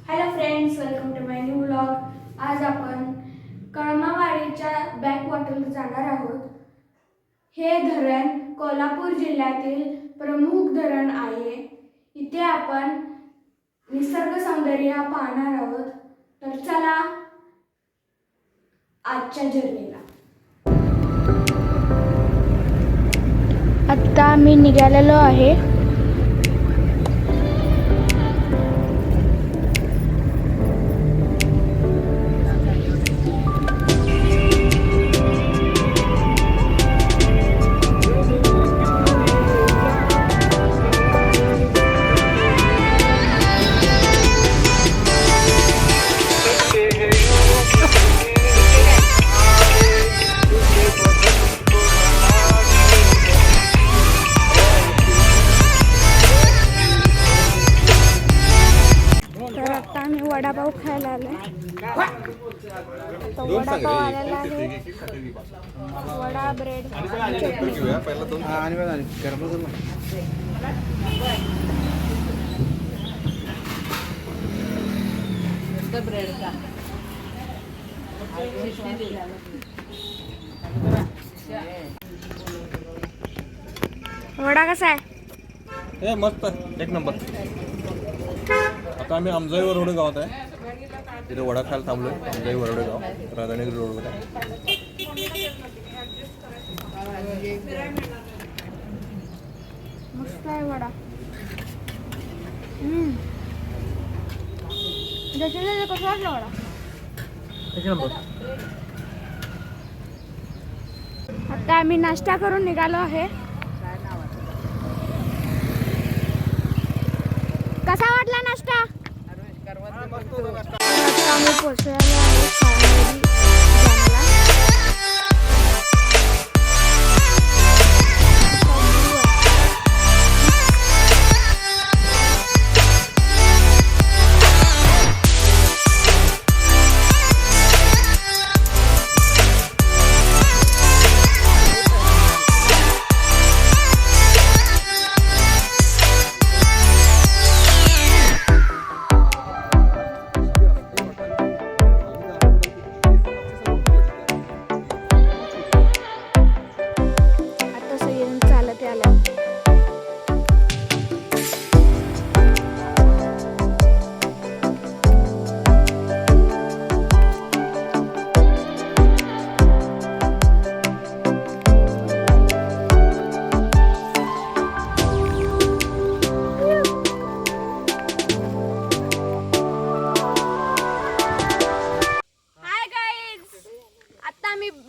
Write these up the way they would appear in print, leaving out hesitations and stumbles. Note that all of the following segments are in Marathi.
Hello friends, welcome to my new vlog. आज आपण कळमावाडीच्या बॅकवॉटरला जाणार आहोत. हे धरण कोल्हापूर जिल्ह्यातील प्रमुख धरण आहे. इथे आपण निसर्ग सौंदर्य पाहणार आहोत. तर चला आजच्या जर्नीला. आता आम्ही निघालेलो आहे. वडापाव खायला आलोय. वडापाव आलेला आहे. वडा, ब्रेड, चटणी. वडा कसा आहे? मस्त, एक नंबर. आता आम्ही आमजाई वरवडे गावात आहे. तिथे वडा खायला थांबलोय. आमजाई वरवडे गाव, राधानगरी रोडवर आहे. मस्त आहे वडा. जसे कसं वाटलं वडा? एक नंबर. आता आम्ही नाश्ता करून निघालो आहे. कसा वाटला नाश्ता? आम्ही पोचलेलो आहे.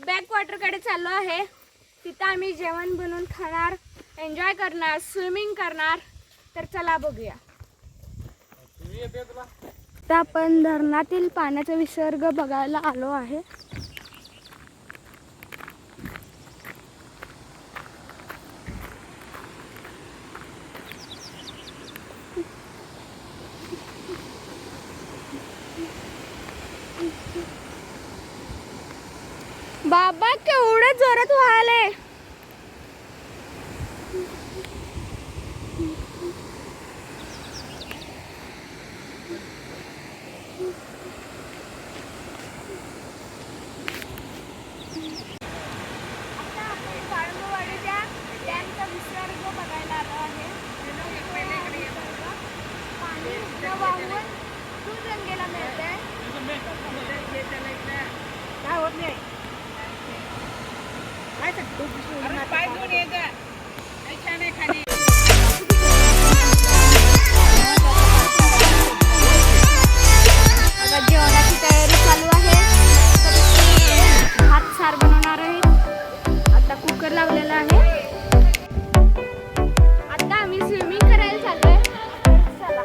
बॅकवॉटरकडे चाललो आहे. तिथं आम्ही जेवण बनवून खाणार, एन्जॉय करणार, स्विमिंग करणार. तर चला बघूया. आता आपण धरणातील पाण्याचा विसर्ग बघायला आलो आहे. बाबा केवढे जोरात वाहले. आता आपण कळमावाडीच्या डॅमचा विसर्ग बघायला आलो आहे. पाणी वाहून दूध रंगेला मिळते. काय होत नाही. पाय घेऊन ये ग. खाली आता जेवणाची तयारी चालू आहे. भात सार बनवणार आहे. आता कुकर लावलेला आहे. आता आम्ही स्विमिंग करायला चाललोय. चला.